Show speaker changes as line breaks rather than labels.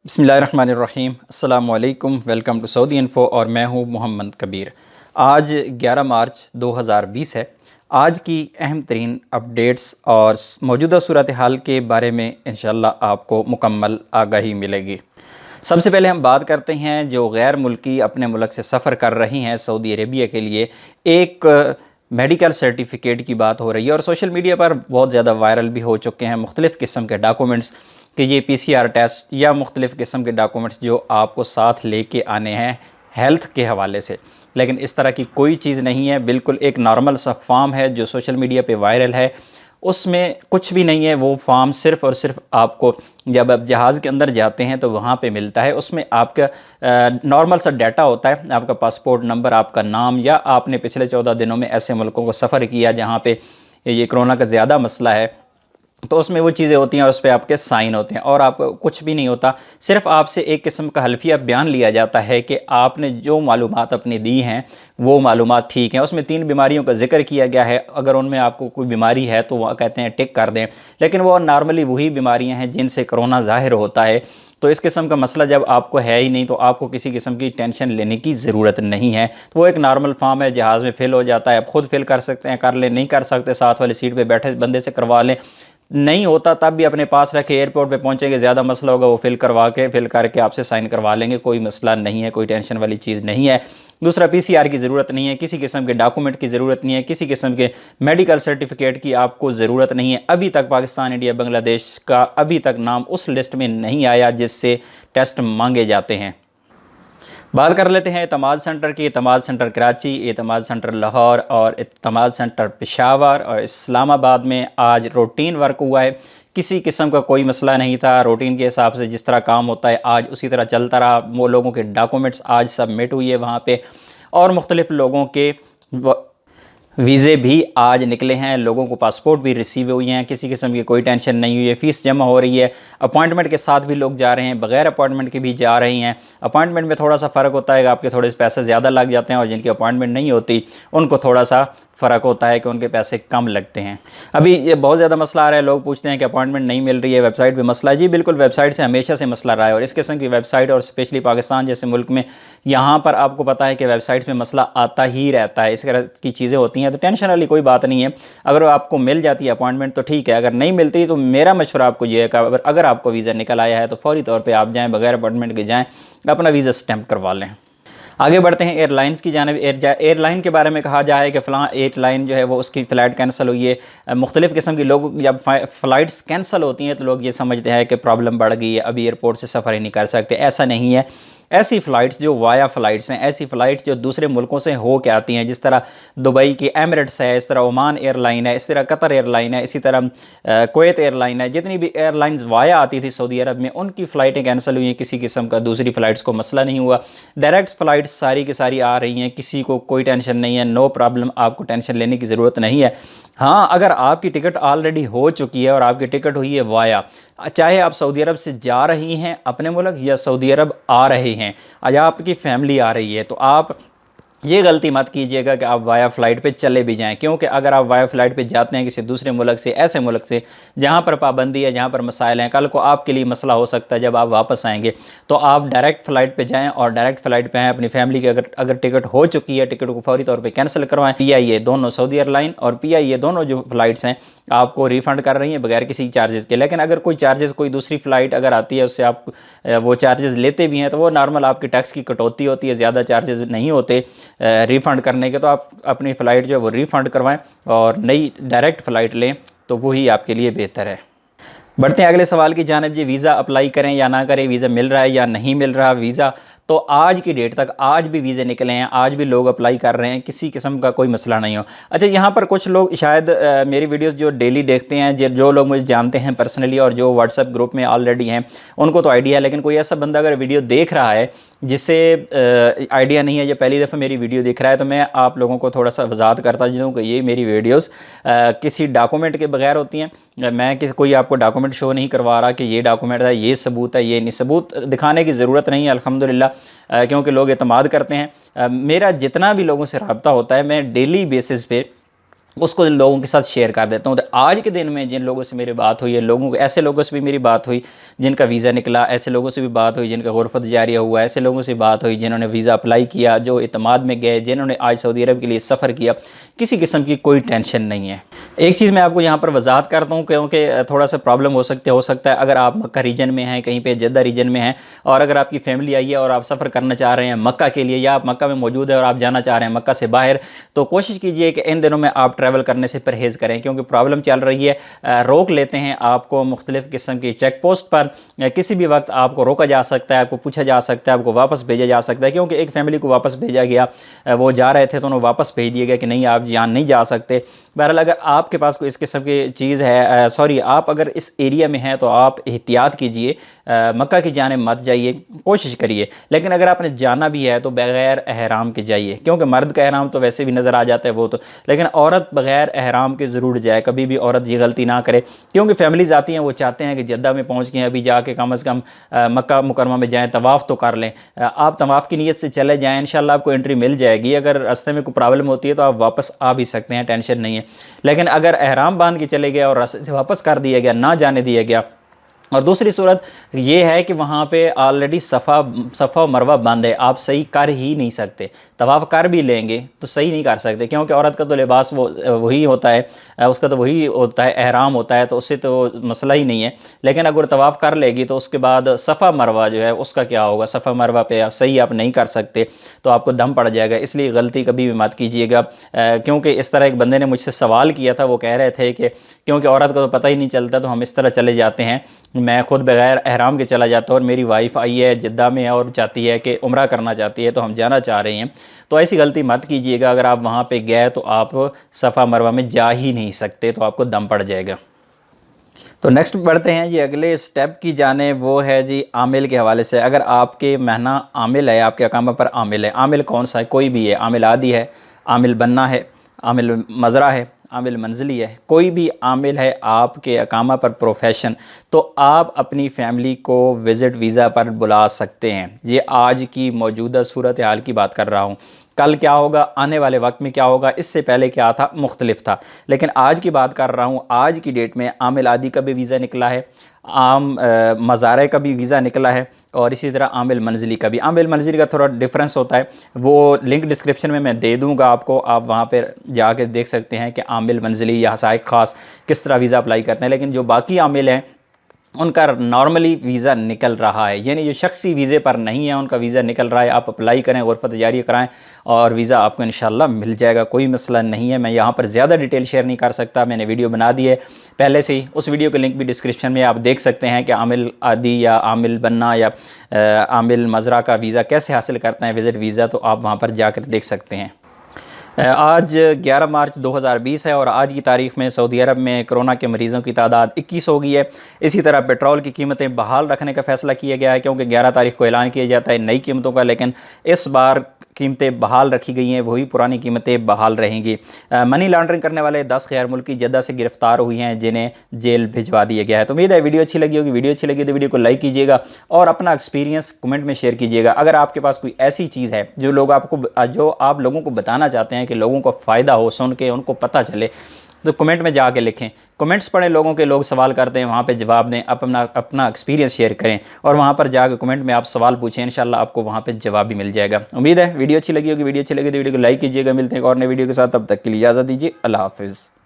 बिस्मिल्लाहिर्रहमानिर्रहीम अस्सलाम वालेकुम। वेलकम टू सऊदी इन्फो और मैं हूं मोहम्मद कबीर। आज 11 मार्च 2020 है। आज की अहम तरीन अपडेट्स और मौजूदा सूरत हाल के बारे में इंशाअल्लाह आपको मुकम्मल आगाही मिलेगी। सबसे पहले हम बात करते हैं जो गैर मुल्की अपने मुल्क से सफ़र कर रही हैं सऊदी अरेबिया के लिए एक मेडिकल सर्टिफिकेट की बात हो रही है और सोशल मीडिया पर बहुत ज़्यादा वायरल भी हो चुके हैं मुख्तलिफ़ किस्म के डॉक्यूमेंट्स कि ये पीसीआर टेस्ट या मुख्तलिफ़ किस्म के डॉक्यूमेंट्स जो आपको साथ लेके आने हैं हेल्थ के हवाले से। लेकिन इस तरह की कोई चीज़ नहीं है, बिल्कुल एक नॉर्मल सा फॉर्म है जो सोशल मीडिया पे वायरल है। उसमें कुछ भी नहीं है, वो फॉर्म सिर्फ़ और सिर्फ आपको जब आप जहाज़ के अंदर जाते हैं तो वहाँ पे मिलता है। उसमें आपका नॉर्मल सा डाटा होता है, आपका पासपोर्ट नंबर, आपका नाम, या आपने पिछले 14 दिनों में ऐसे मुल्कों को सफ़र किया जहाँ पे ये कोरोना का ज़्यादा मसला है, तो उसमें वो चीज़ें होती हैं और उस पर आपके साइन होते हैं और आपको कुछ भी नहीं होता। सिर्फ आपसे एक किस्म का हल्फिया बयान लिया जाता है कि आपने जो मालूमात अपनी दी हैं वो मालूमात ठीक हैं। उसमें 3 बीमारियों का जिक्र किया गया है, अगर उनमें आपको कोई बीमारी है तो वह कहते हैं टिक कर दें, लेकिन वो नॉर्मली वही बीमारियां हैं जिनसे कोरोना ज़ाहिर होता है। तो इस किस्म का मसला जब आपको है ही नहीं तो आपको किसी किस्म की टेंशन लेने की ज़रूरत नहीं है। तो वो एक नॉर्मल फॉर्म है, जहाज़ में फ़िल हो जाता है, आप खुद फिल कर सकते हैं, कर लें, नहीं कर सकते साथ वाली सीट पर बैठे बंदे से करवा लें, नहीं होता तब भी अपने पास रखे, एयरपोर्ट पे पहुंचेंगे, ज़्यादा मसला होगा वो फिल करके आपसे साइन करवा लेंगे, कोई मसला नहीं है, कोई टेंशन वाली चीज़ नहीं है। दूसरा, पीसीआर की ज़रूरत नहीं है, किसी किस्म के डॉक्यूमेंट की ज़रूरत नहीं है, किसी किस्म के मेडिकल सर्टिफिकेट की आपको ज़रूरत नहीं है। अभी तक पाकिस्तान, इंडिया, बांग्लादेश का अभी तक नाम उस लिस्ट में नहीं आया जिससे टेस्ट मांगे जाते हैं। बात कर लेते हैं एतमाद सेंटर की। एतमाद सेंटर कराची, एतमाद सेंटर लाहौर और एतमाद सेंटर पेशावर और इस्लामाबाद में आज रूटीन वर्क हुआ है। किसी किस्म का कोई मसला नहीं था, रूटीन के हिसाब से जिस तरह काम होता है आज उसी तरह चलता रहा। वो लोगों के डॉक्यूमेंट्स आज सबमिट हुई है वहाँ पे और मुख्तलिफ़ लोगों के वीज़े भी आज निकले हैं, लोगों को पासपोर्ट भी रिसीव हुए हैं, किसी किस्म की कोई टेंशन नहीं हुई है। फ़ीस जमा हो रही है, अपॉइंटमेंट के साथ भी लोग जा रहे हैं, बग़ैर अपॉइंटमेंट के भी जा रही हैं। अपॉइंटमेंट में थोड़ा सा फ़र्क होता है, आपके थोड़े से पैसे ज़्यादा लग जाते हैं और जिनकी अपॉइंटमेंट नहीं होती उनको थोड़ा सा फ़र्क होता है कि उनके पैसे कम लगते हैं। अभी ये बहुत ज़्यादा मसला आ रहा है, लोग पूछते हैं कि अपॉइंटमेंट नहीं मिल रही है, वेबसाइट पे मसला है। जी बिल्कुल, वेबसाइट से हमेशा से मसला रहा है और इस किस्म की वेबसाइट और स्पेशली पाकिस्तान जैसे मुल्क में यहाँ पर आपको पता है कि वेबसाइट में मसला आता ही रहता है, इस तरह की चीज़ें होती हैं। तो टेंशन वाली कोई बात नहीं है, अगर आपको मिल जाती है अपॉइंटमेंट तो ठीक है, अगर नहीं मिलती तो मेरा मशवरा आपको ये है कि अगर आपको वीज़ा निकल आया है तो फौरी तौर पर आप जाएँ, बगैर अपॉइंटमेंट के जाएँ, अपना वीज़ा स्टैम्प करवा लें। आगे बढ़ते हैं एयरलाइंस की जानिब। एयरलाइन के बारे में कहा जाए कि फ़लाँ एयरलाइन जो है वो उसकी फ़्लाइट कैंसिल हुई है। मुख्तलिफ़ किस्म की लोग जब फ़्लाइट्स कैंसिल होती हैं तो लोग ये समझते हैं कि प्रॉब्लम बढ़ गई है, अभी एयरपोर्ट से सफ़र ही नहीं कर सकते। ऐसा नहीं है। ऐसी फ़्लाइट्स जो वाया फ़्लाइट्स हैं, ऐसी फ़्लाइट जो दूसरे मुल्कों से हो के आती हैं, जिस तरह दुबई की एमिरेट्स है, इस तरह ओमान एयरलाइन है, इस तरह कतर एयरलाइन है, इसी तरह कुवैत एयरलाइन है, जितनी भी एयरलाइंस वाया आती थी सऊदी अरब में उनकी फ़्लाइटें कैंसिल हुई हैं। किसी किस्म का दूसरी फ़्लाइट्स को मसला नहीं हुआ, डायरेक्ट फ़्लाइट्स सारी की सारी आ रही हैं, किसी को कोई टेंशन नहीं है, नो प्रॉब्लम, आपको टेंशन लेने की ज़रूरत नहीं है। हाँ, अगर आपकी टिकट ऑलरेडी हो चुकी है और आपकी टिकट हुई है वाया, चाहे आप सऊदी अरब से जा रही हैं अपने मुल्क या सऊदी अरब आ रहे हैं या आपकी फैमिली आ रही है, तो आप ये गलती मत कीजिएगा कि आप वाया फ़्लाइट पे चले भी जाएं, क्योंकि अगर आप वाया फ़्लाइट पे जाते हैं किसी दूसरे मुल्क से, ऐसे मुल्क से जहाँ पर पाबंदी है, जहाँ पर मसाइल हैं, कल को आपके लिए मसला हो सकता है जब आप वापस आएंगे। तो आप डायरेक्ट फ़्लाइट पे जाएं और डायरेक्ट फ़्लाइट पे आएँ। अपनी फैमिली की अगर टिकट हो चुकी है, टिकट को फौरी तौर पर कैंसिल करवाएँ। PIA दोनों, सऊदी एयरलाइन और PIA दोनों जो फ़्लाइट्स हैं आपको रिफ़ंड कर रही हैं बगैर किसी चार्जेस के। लेकिन अगर कोई चार्जेस, कोई दूसरी फ़्लाइट अगर आती है उससे आप वो चार्जेस लेते भी हैं तो वो नॉर्मल आपकी टैक्स की कटौती होती है, ज़्यादा चार्जेस नहीं होते रिफ़ंड करने के। तो आप अपनी फ़्लाइट जो है वो रिफ़ंड करवाएं और नई डायरेक्ट फ़्लाइट लें, तो वही आपके लिए बेहतर है। बढ़ते हैं अगले सवाल की जानिब। जी, वीज़ा अप्लाई करें या ना करें, वीज़ा मिल रहा है या नहीं मिल रहा वीज़ा। तो आज की डेट तक आज भी वीज़े निकले हैं, आज भी लोग अप्लाई कर रहे हैं, किसी किस्म का कोई मसला नहीं हो। अच्छा, यहाँ पर कुछ लोग शायद मेरी वीडियोस जो डेली देखते हैं, जो लोग मुझे जानते हैं पर्सनली और जो व्हाट्सएप ग्रुप में ऑलरेडी हैं उनको तो आइडिया है, लेकिन कोई ऐसा बंदा अगर वीडियो देख रहा है जिससे आइडिया नहीं है, ये पहली दफ़ा मेरी वीडियो देख रहा है, तो मैं आप लोगों को थोड़ा सा वजाहत करता हूँ कि ये मेरी वीडियोस किसी डॉक्यूमेंट के बगैर होती हैं। मैं कोई आपको डॉक्यूमेंट शो नहीं करवा रहा कि ये डॉक्यूमेंट है, ये सबूत है, ये नहीं। सबूत दिखाने की ज़रूरत नहीं है अल्हम्दुलिल्लाह, क्योंकि लोग एतमाद करते हैं। मेरा जितना भी लोगों से रब्ता होता है, मैं डेली बेसिस पे उसको लोगों के साथ शेयर कर देता हूँ। तो आज के दिन में जिन लोगों से मेरी बात हुई है, ऐसे लोगों से भी मेरी बात हुई जिनका वीज़ा निकला, ऐसे लोगों से भी बात हुई जिनका गुरफत जारिया हुआ, ऐसे लोगों से बात हुई जिन्होंने वीज़ा अप्लाई किया, जो इतमाद में गए, जिन्होंने आज सऊदी अरब के लिए सफ़र किया। किसी किस्म की कोई टेंशन नहीं है। एक चीज़ मैं आपको यहाँ पर वजाहत करता हूँ क्योंकि थोड़ा सा प्रॉब्लम हो सकता है अगर आप मक्का रीजन में हैं, कहीं पे जद्दा रीजन में हैं, और अगर आपकी फैमिली आई है और आप सफ़र करना चाह रहे हैं मक्का के लिए, या आप मक्का में मौजूद है और आप जाना चाह रहे हैं मक्का से बाहर, तो कोशिश कीजिए कि इन दिनों में आप ट्रैवल करने से परहेज़ करें, क्योंकि प्रॉब्लम चल रही है। रोक लेते हैं आपको मुख्तलिफ़ किस्म की चेक पोस्ट पर, किसी भी वक्त आपको रोका जा सकता है, आपको पूछा जा सकता है, आपको वापस भेजा जा सकता है। क्योंकि एक फैमिली को वापस भेजा गया, वो जा रहे थे तो उन्हें वापस भेज दिया गया कि नहीं आप यहाँ नहीं जा सकते। बहरहाल अगर आपके पास कोई इस किस्म की चीज़ है, आप अगर इस एरिया में हैं तो आप एहतियात कीजिए, मक्का की जाने मत जाइए, कोशिश करिए। लेकिन अगर आपने जाना भी है तो बग़ैर एहराम के जाइए, क्योंकि मर्द का एहराम तो वैसे भी नज़र आ जाता है वो तो, लेकिन औरत बग़ैर एहराम के ज़रूर जाए। कभी भी औरत ये गलती ना करे, क्योंकि फैमिलीज़ आती हैं वो चाहते हैं कि जद्दा में पहुँच गए अभी जाके कम से कम मक्का मुकरमा में जाएँ, तवाफ़ तो कर लें। आप तवाफ़ की नीयत से चले जाएँ, इंशाल्लाह आपको एंट्री मिल जाएगी। अगर रास्ते में कोई प्रॉब्लम होती है तो आप वापस आ भी सकते हैं, टेंशन नहीं है। लेकिन अगर एहराम बांध के चले गए और रास्ते से वापस कर दिया गया, ना जाने दिया गया, और दूसरी सूरत ये है कि वहाँ पे ऑलरेडी सफ़ा मरवा बंद है, आप सही कर ही नहीं सकते। तवाफ़ कर भी लेंगे तो सही नहीं कर सकते, क्योंकि औरत का तो लिबास वही होता है, उसका तो वही होता है, एहराम होता है, तो उससे तो मसला ही नहीं है। लेकिन अगर तवाफ़ कर लेगी तो उसके बाद सफ़ा मरवा जो है उसका क्या होगा? सफ़ा मरवा पे सही आप नहीं कर सकते तो आपको दम पड़ जाएगा। इसलिए गलती कभी भी मत कीजिएगा, क्योंकि इस तरह एक बंदे ने मुझसे सवाल किया था, वो कह रहे थे कि क्योंकि औरत को तो पता ही नहीं चलता तो हम इस तरह चले जाते हैं। मैं ख़ुद बग़ैर एहराम के चला जाता हूँ और मेरी वाइफ आई है जद्दा में और चाहती है कि उम्रा करना चाहती है, तो हम जाना चाह रहे हैं। तो ऐसी गलती मत कीजिएगा। अगर आप वहाँ पे गए तो आप सफ़ा मरवा में जा ही नहीं सकते, तो आपको दम पड़ जाएगा। तो नेक्स्ट बढ़ते हैं जी अगले स्टेप की जाने, वो है जी आमिल के हवाले से। अगर आपके महीना आमिल है, आपके अकामा पर आमिल है, आमिल कौन सा है? कोई भी है, आमिल आदी है, आमिल बनना है, आमिल मज़रा है, आमिल मंजिली है, कोई भी आमिल है आपके अकामा पर प्रोफेशन, तो आप अपनी फ़ैमिली को विज़िट वीज़ा पर बुला सकते हैं। ये आज की मौजूदा सूरत हाल की बात कर रहा हूँ। कल क्या होगा, आने वाले वक्त में क्या होगा, इससे पहले क्या था, मुख्तलिफ था। लेकिन आज की बात कर रहा हूँ, आज की डेट में आमिल आदी का भी वीज़ा निकला है, मज़ारे का भी वीज़ा निकला है, और इसी तरह आमिल मंजिली का भी। आमिल मंजिली का थोड़ा डिफरेंस होता है, वो लिंक डिस्क्रिप्शन में मैं दे दूंगा आपको, आप वहाँ पर जाके देख सकते हैं कि आमिल मंजिली या हसाइक ख़ास किस तरह वीज़ा अप्लाई करते हैं। लेकिन जो बाकी आमिल हैं उनका नॉर्मली वीज़ा निकल रहा है, यानी जो शख्सी वीज़े पर नहीं है उनका वीज़ा निकल रहा है। आप अप्लाई करें, गुरफत जारी कराएं और वीज़ा आपको इंशाल्लाह मिल जाएगा, कोई मसला नहीं है। मैं यहाँ पर ज़्यादा डिटेल शेयर नहीं कर सकता, मैंने वीडियो बना दी है पहले से ही, उस वीडियो के लिंक भी डिस्क्रिप्शन में आप देख सकते हैं कि आमिल आदी या आमिल बनना या आमिल मज़रा का वीज़ा कैसे हासिल करते हैं, विज़िट वीज़ा, तो आप वहाँ पर जाकर देख सकते हैं। आज 11 मार्च 2020 है और आज की तारीख़ में सऊदी अरब में कोरोना के मरीज़ों की तादाद 21 हो गई है। इसी तरह पेट्रोल की कीमतें बहाल रखने का फ़ैसला किया गया है, क्योंकि 11 तारीख़ को ऐलान किया जाता है नई कीमतों का, लेकिन इस बार कीमतें बहाल रखी गई हैं, वही पुरानी कीमतें बहाल रहेंगी। मनी लॉन्ड्रिंग करने वाले 10 गैर मुल्की जद्दा से गिरफ्तार हुई हैं, जिन्हें जेल भिजवा दिया गया है। तो उम्मीद है वीडियो अच्छी लगी होगी। वीडियो अच्छी लगी तो वीडियो को लाइक कीजिएगा और अपना एक्सपीरियंस कमेंट में शेयर कीजिएगा। अगर आपके पास कोई ऐसी चीज़ है जो आप लोगों को बताना चाहते हैं कि लोगों को फ़ायदा हो, सुन के उनको पता चले, तो कमेंट में जाके लिखें। कमेंट्स पढ़ें, लोग सवाल करते हैं, वहाँ पे जवाब दें, अपना एक्सपीरियंस शेयर करें और वहाँ पर जाकर कमेंट में आप सवाल पूछें, इंशाल्लाह आपको वहाँ पे जवाब भी मिल जाएगा। उम्मीद है वीडियो अच्छी लगी होगी। वीडियो अच्छी लगी तो वीडियो को लाइक कीजिएगा। मिलते हैं एक और नए वीडियो के साथ, तब तक के लिए इजाज़त दीजिए। अल्लाह हाफ़िज़।